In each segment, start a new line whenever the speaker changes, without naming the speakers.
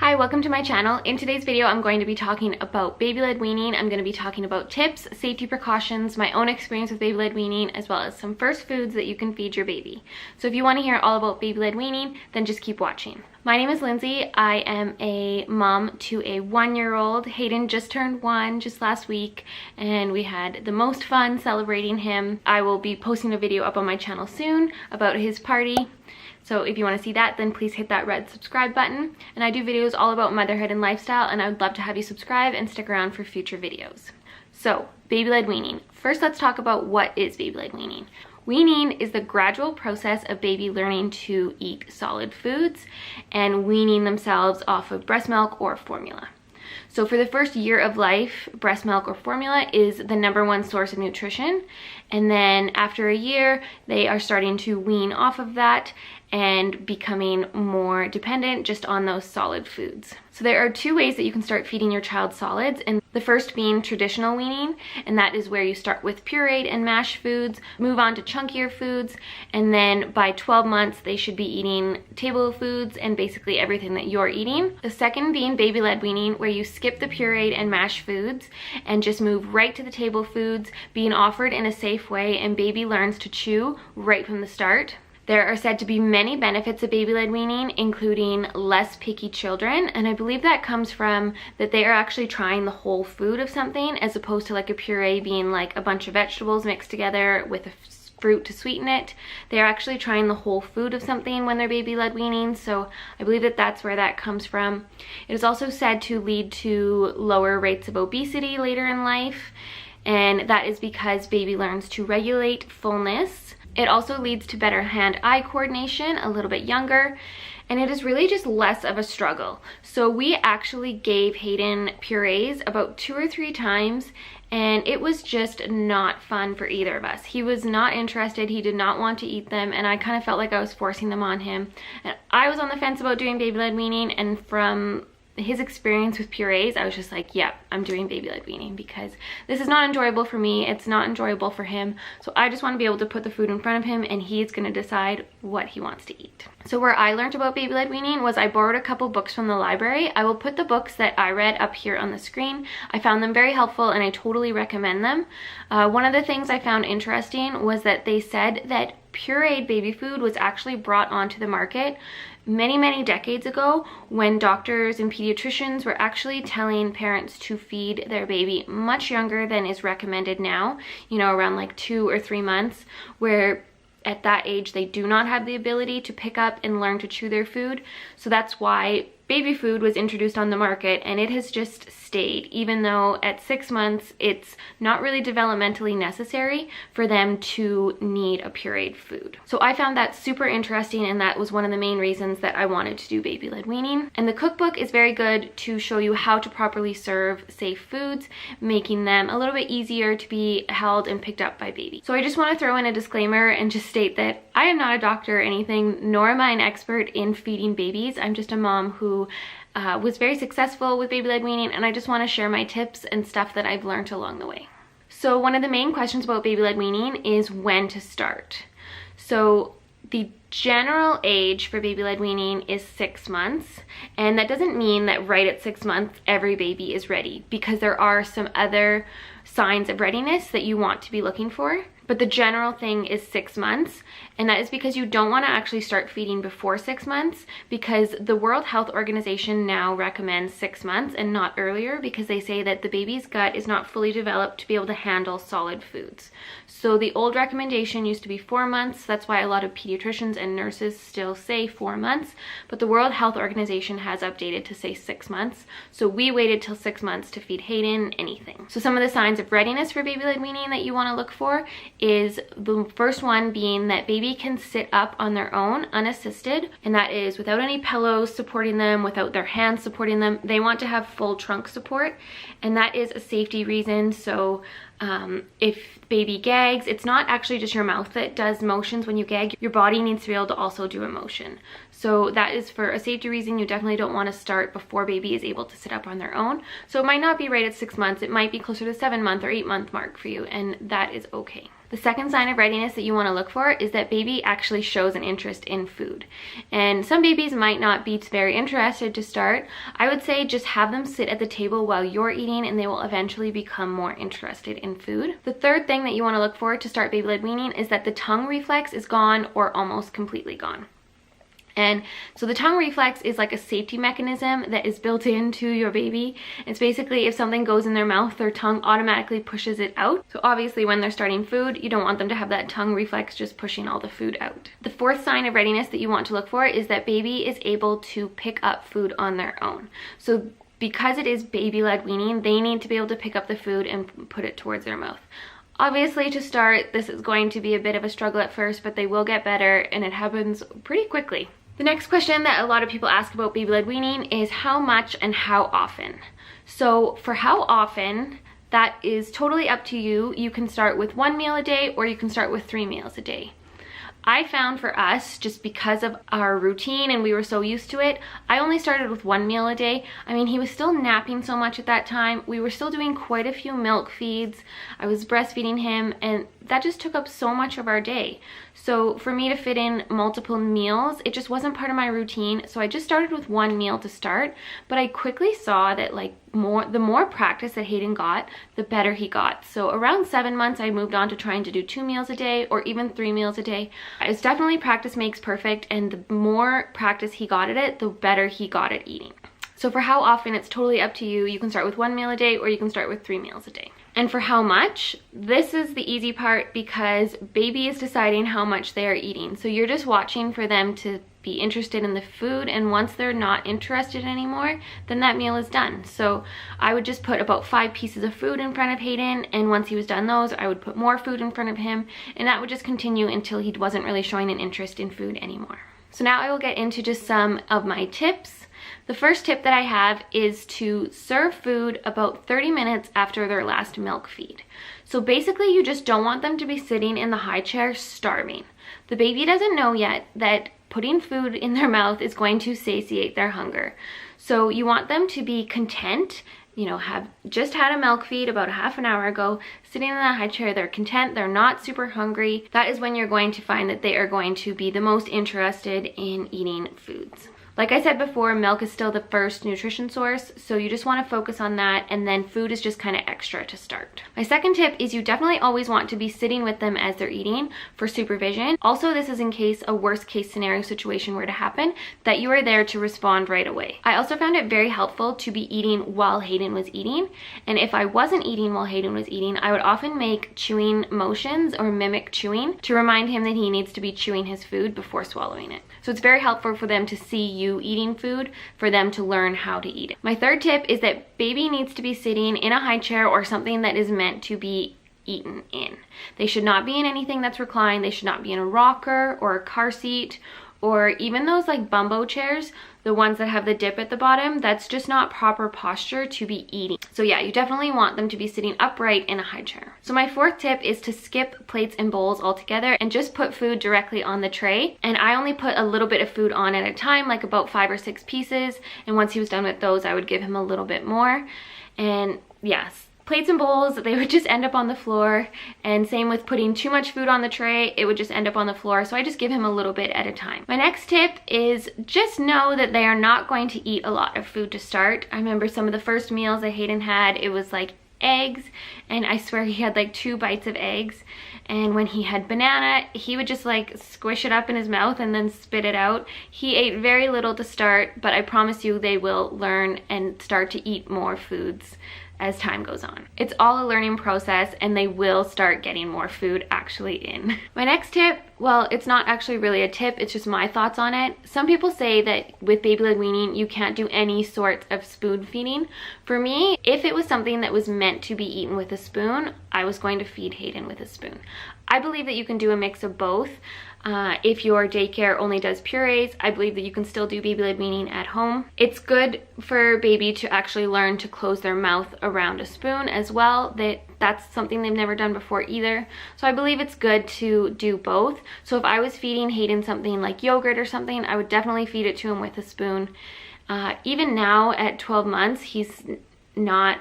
Hi, welcome to my channel. In today's video, I'm going to be talking about baby-led weaning. I'm going to be talking about tips, safety precautions, my own experience with baby-led weaning, as well as some first foods that you can feed your baby. So if you want to hear all about baby-led weaning, then just keep watching. My name is Lindsay. I am a mom to a 1-year-old. Hayden just turned 1 just last week, and we had the most fun celebrating him. I will be posting a video up on my channel soon about his party. So if you want to see that, then please hit that red subscribe button. And I do videos all about motherhood and lifestyle, and I would love to have you subscribe and stick around for future videos. So, baby-led weaning. First, let's talk about what is baby-led weaning. Weaning is the gradual process of baby learning to eat solid foods and weaning themselves off of breast milk or formula. So for the first year of life, breast milk or formula is the #1 source of nutrition. And then after a year, they are starting to wean off of that and becoming more dependent just on those solid foods. So there are 2 ways that you can start feeding your child solids, and the first being traditional weaning, and that is where you start with pureed and mashed foods, move on to chunkier foods, and then by 12 months they should be eating table foods and basically everything that you're eating. The second being baby-led weaning, where you skip the pureed and mashed foods and just move right to the table foods, being offered in a safe way, and baby learns to chew right from the start. There are said to be many benefits of baby-led weaning, including less picky children, and I believe that comes from that they are actually trying the whole food of something, as opposed to like a puree being like a bunch of vegetables mixed together with a fruit to sweeten it. They're actually trying the whole food of something when they're baby-led weaning, so I believe that that's where that comes from. It is also said to lead to lower rates of obesity later in life, and that is because baby learns to regulate fullness. It also leads to better hand-eye coordination a little bit younger, and it is really just less of a struggle. So we actually gave Hayden purees about 2 or 3 times, and it was just not fun for either of us. He was not interested, he did not want to eat them, and I kind of felt like I was forcing them on him. And I was on the fence about doing baby-led weaning, and from his experience with purees, I was just like, yep, I'm doing baby-led weaning because this is not enjoyable for me, it's not enjoyable for him, so I just want to be able to put the food in front of him and he's going to decide what he wants to eat. So where I learned about baby-led weaning was I borrowed a couple books from the library. I will put the books that I read up here on the screen. I found them very helpful and I totally recommend them. One of the things I found interesting was that they said that pureed baby food was actually brought onto the market many decades ago, when doctors and pediatricians were actually telling parents to feed their baby much younger than is recommended now, you know, around like 2 or 3 months, where at that age they do not have the ability to pick up and learn to chew their food. So that's why baby food was introduced on the market, and it has just stayed, even though at 6 months it's not really developmentally necessary for them to need a pureed food. So I found that super interesting, and that was one of the main reasons that I wanted to do baby-led weaning. And the cookbook is very good to show you how to properly serve safe foods, making them a little bit easier to be held and picked up by baby. So I just want to throw in a disclaimer and just state that I am not a doctor or anything, nor am I an expert in feeding babies. I'm just a mom who was very successful with baby-led weaning, and I just want to share my tips and stuff that I've learned along the way. So one of the main questions about baby-led weaning is when to start. So the general age for baby-led weaning is 6 months, and that doesn't mean that right at 6 months every baby is ready, because there are some other signs of readiness that you want to be looking for. But the general thing is 6 months, and that is because you don't want to actually start feeding before 6 months, because the World Health Organization now recommends 6 months and not earlier, because they say that the baby's gut is not fully developed to be able to handle solid foods. So the old recommendation used to be 4 months. That's why a lot of pediatricians and nurses still say 4 months, but the World Health Organization has updated to say 6 months. So we waited till 6 months to feed Hayden anything. So some of the signs of readiness for baby-led weaning that you want to look for is the first one being that baby can sit up on their own unassisted, and that is without any pillows supporting them, without their hands supporting them. They want to have full trunk support, and that is a safety reason. So if baby gags, it's not actually just your mouth that does motions when you gag. Your body needs to be able to also do a motion. So that is for a safety reason. You definitely don't want to start before baby is able to sit up on their own. So it might not be right at 6 months. It might be closer to 7 month or 8 month mark for you, and that is okay. The second sign of readiness that you want to look for is that baby actually shows an interest in food. And some babies might not be very interested to start. I would say just have them sit at the table while you're eating and they will eventually become more interested in food. The third thing that you want to look for to start baby-led weaning is that the tongue reflex is gone or almost completely gone. And so the tongue reflex is like a safety mechanism that is built into your baby. It's basically if something goes in their mouth, their tongue automatically pushes it out. So obviously when they're starting food, you don't want them to have that tongue reflex just pushing all the food out. The fourth sign of readiness that you want to look for is that baby is able to pick up food on their own. So because it is baby-led weaning, they need to be able to pick up the food and put it towards their mouth. Obviously, to start, this is going to be a bit of a struggle at first, but they will get better and it happens pretty quickly. The next question that a lot of people ask about baby-led weaning is how much and how often. So for how often, that is totally up to you. You can start with 1 meal a day or you can start with 3 meals a day. I found for us, just because of our routine and we were so used to it, I only started with 1 meal a day. I mean, he was still napping so much at that time. We were still doing quite a few milk feeds. I was breastfeeding him and that just took up so much of our day. So for me to fit in multiple meals, it just wasn't part of my routine. So I just started with 1 meal to start, but I quickly saw that the more practice that Hayden got, the better he got. So around 7 months, I moved on to trying to do 2 meals a day or even 3 meals a day. It's definitely practice makes perfect, and the more practice he got at it, the better he got at eating. So for how often, it's totally up to you. You can start with 1 meal a day or you can start with 3 meals a day. And for how much, this is the easy part because baby is deciding how much they are eating. So you're just watching for them to be interested in the food, and once they're not interested anymore, then that meal is done. So I would just put about 5 pieces of food in front of Hayden, and once he was done those, I would put more food in front of him, and that would just continue until he wasn't really showing an interest in food anymore. So now I will get into just some of my tips. The first tip that I have is to serve food about 30 minutes after their last milk feed. So basically you just don't want them to be sitting in the high chair starving. The baby doesn't know yet that putting food in their mouth is going to satiate their hunger. So you want them to be content, have just had a milk feed about a half an hour ago, sitting in the high chair, they're content, they're not super hungry. That is when you're going to find that they are going to be the most interested in eating foods. Like I said before, milk is still the first nutrition source, so you just want to focus on that, and then food is just kind of extra to start. My second tip is you definitely always want to be sitting with them as they're eating for supervision. Also, this is in case a worst case scenario situation were to happen, that you are there to respond right away. I also found it very helpful to be eating while Hayden was eating, and if I wasn't eating while Hayden was eating, I would often make chewing motions or mimic chewing to remind him that he needs to be chewing his food before swallowing it. So it's very helpful for them to see you eating food, for them to learn how to eat it. My third tip is that baby needs to be sitting in a high chair or something that is meant to be eaten in. They should not be in anything that's reclined. They should not be in a rocker or a car seat, or even those like bumbo chairs, the ones that have the dip at the bottom. That's just not proper posture to be eating. So yeah, you definitely want them to be sitting upright in a high chair. So my fourth tip is to skip plates and bowls altogether and just put food directly on the tray. And I only put a little bit of food on at a time, like about 5 or 6 pieces. And once he was done with those, I would give him a little bit more. And yes, plates and bowls, they would just end up on the floor, and same with putting too much food on the tray, it would just end up on the floor. So I just give him a little bit at a time. My next tip is just know that they are not going to eat a lot of food to start. I remember some of the first meals that Hayden had, it was like eggs, and I swear he had like 2 bites of eggs. And when he had banana, he would just like squish it up in his mouth and then spit it out. He ate very little to start, but I promise you they will learn and start to eat more foods as time goes on. It's all a learning process, and they will start getting more food actually in. My next tip, well, it's not actually really a tip, it's just my thoughts on it. Some people say that with baby-led weaning, you can't do any sort of spoon feeding. For me, if it was something that was meant to be eaten with a spoon, I was going to feed Hayden with a spoon. I believe that you can do a mix of both. If your daycare only does purees, I believe that you can still do baby-led weaning at home. It's good for baby to actually learn to close their mouth around a spoon as well. That's something they've never done before either. So I believe it's good to do both. So if I was feeding Hayden something like yogurt or something, I would definitely feed it to him with a spoon. Even now at 12 months, he's not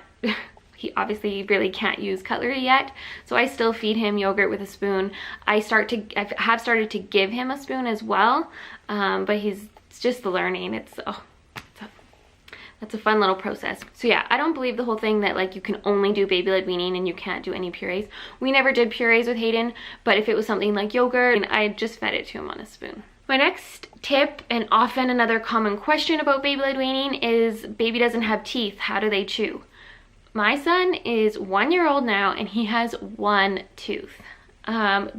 He obviously really can't use cutlery yet, so I still feed him yogurt with a spoon. I have started to give him a spoon as well, but it's just learning. That's a fun little process. So yeah, I don't believe the whole thing that like you can only do baby-led weaning and you can't do any purees. We never did purees with Hayden, but if it was something like yogurt, I just fed it to him on a spoon. My next tip, and often another common question about baby-led weaning, is baby doesn't have teeth. How do they chew? My son is 1 year old now and he has one tooth.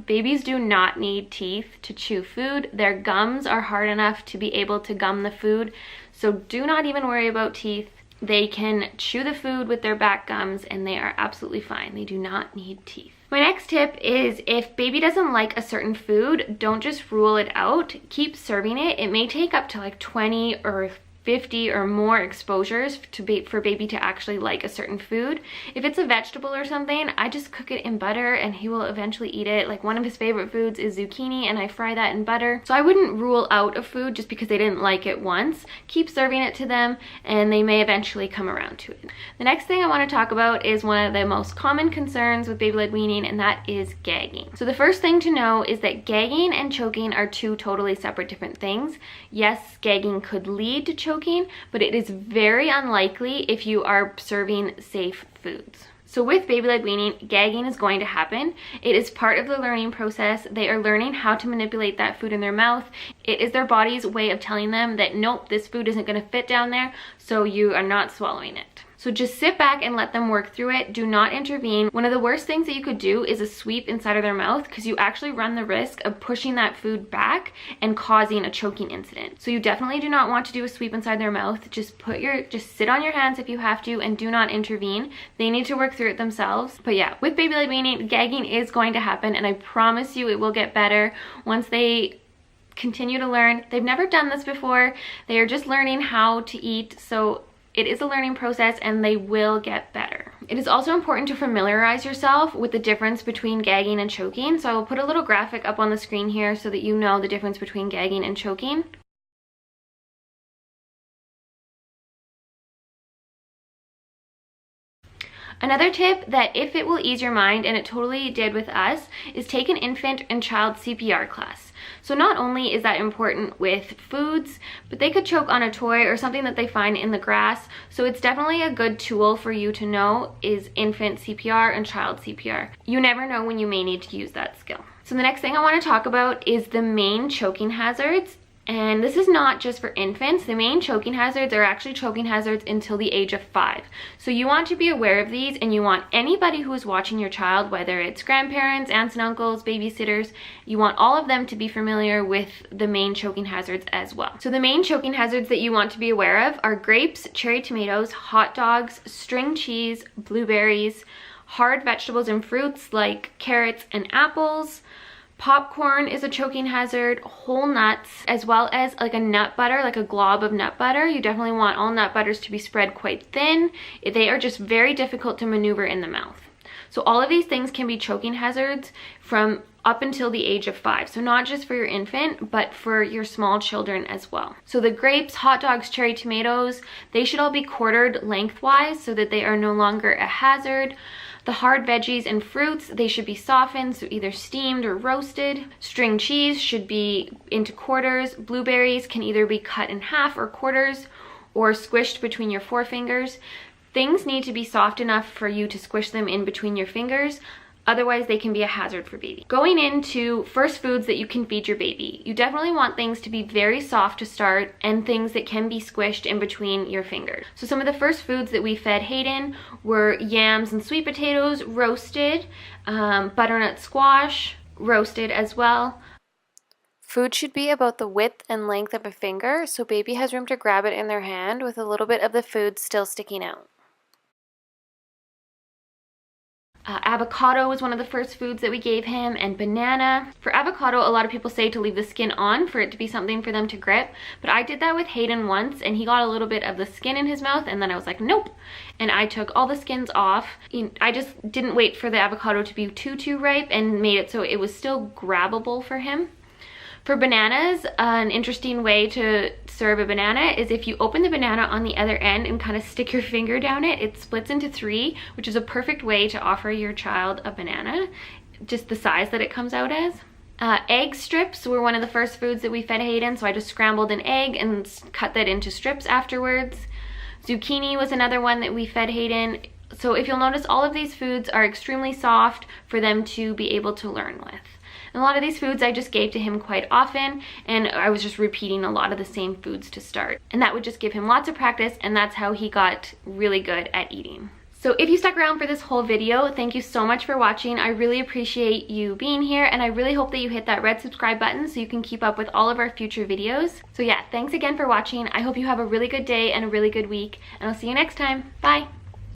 Babies do not need teeth to chew food. Their gums are hard enough to be able to gum the food. So do not even worry about teeth. They can chew the food with their back gums and they are absolutely fine. They do not need teeth. My next tip is if baby doesn't like a certain food, don't just rule it out. Keep serving it. It may take up to like 20 or 50 or more exposures for baby to actually like a certain food. If it's a vegetable or something, I just cook it in butter and he will eventually eat it. Like one of his favorite foods is zucchini and I fry that in butter. So I wouldn't rule out a food just because they didn't like it once. Keep serving it to them and they may eventually come around to it. The next thing I want to talk about is one of the most common concerns with baby-led weaning, and that is gagging. So the first thing to know is that gagging and choking are two totally separate different things. Yes, gagging could lead to choking, but it is very unlikely if you are serving safe foods. So with baby-led weaning, gagging is going to happen. It is part of the learning process. They are learning how to manipulate that food in their mouth. It is their body's way of telling them that nope, this food isn't going to fit down there, so you are not swallowing it. So just sit back and let them work through it. Do not intervene. One of the worst things that you could do is a sweep inside of their mouth, because you actually run the risk of pushing that food back and causing a choking incident. So you definitely do not want to do a sweep inside their mouth. Just sit on your hands if you have to and do not intervene. They need to work through it themselves. But yeah, with baby-led weaning, gagging is going to happen, and I promise you it will get better once they continue to learn. They've never done this before. They are just learning how to eat, so it is a learning process and they will get better. It is also important to familiarize yourself with the difference between gagging and choking. So I will put a little graphic up on the screen here so that you know the difference between gagging and choking. Another tip that, if it will ease your mind, and it totally did with us, is take an infant and child CPR class. So not only is that important with foods, but they could choke on a toy or something that they find in the grass. So it's definitely a good tool for you to know is infant CPR and child CPR. You never know when you may need to use that skill. So the next thing I want to talk about is the main choking hazards. And this is not just for infants. The main choking hazards are actually choking hazards until the age of 5. So you want to be aware of these, and you want anybody who is watching your child, whether it's grandparents, aunts and uncles, babysitters, you want all of them to be familiar with the main choking hazards as well. So the main choking hazards that you want to be aware of are grapes, cherry tomatoes, hot dogs, string cheese, blueberries, hard vegetables and fruits like carrots and apples. Popcorn is a choking hazard, whole nuts, as well as like a nut butter, like a glob of nut butter. You definitely want all nut butters to be spread quite thin. They are just very difficult to maneuver in the mouth. So all of these things can be choking hazards from up until the age of 5. So not just for your infant, but for your small children as well. So the grapes, hot dogs, cherry tomatoes, they should all be quartered lengthwise so that they are no longer a hazard. The hard veggies and fruits, they should be softened, so either steamed or roasted. String cheese should be into quarters. Blueberries can either be cut in half or quarters or squished between your forefingers. Things need to be soft enough for you to squish them in between your fingers. Otherwise, they can be a hazard for baby. Going into first foods that you can feed your baby, you definitely want things to be very soft to start and things that can be squished in between your fingers. So some of the first foods that we fed Hayden were yams and sweet potatoes, roasted, butternut squash, roasted as well. Food should be about the width and length of a finger, so baby has room to grab it in their hand with a little bit of the food still sticking out. Avocado was one of the first foods that we gave him, and banana. For avocado, a lot of people say to leave the skin on for it to be something for them to grip, but I did that with Hayden once and he got a little bit of the skin in his mouth, and then I was like, nope, and I took all the skins off. I just didn't wait for the avocado to be too ripe and made it so it was still grabbable for him. For bananas, an interesting way to serve a banana is if you open the banana on the other end and kind of stick your finger down it, it splits into 3, which is a perfect way to offer your child a banana, just the size that it comes out as. Egg strips were one of the first foods that we fed Hayden, so I just scrambled an egg and cut that into strips afterwards. Zucchini was another one that we fed Hayden. So if you'll notice, all of these foods are extremely soft for them to be able to learn with. And a lot of these foods I just gave to him quite often, and I was just repeating a lot of the same foods to start. And that would just give him lots of practice, and that's how he got really good at eating. So if you stuck around for this whole video, thank you so much for watching. I really appreciate you being here, and I really hope that you hit that red subscribe button so you can keep up with all of our future videos. So yeah, thanks again for watching. I hope you have a really good day and a really good week, and I'll see you next time. Bye!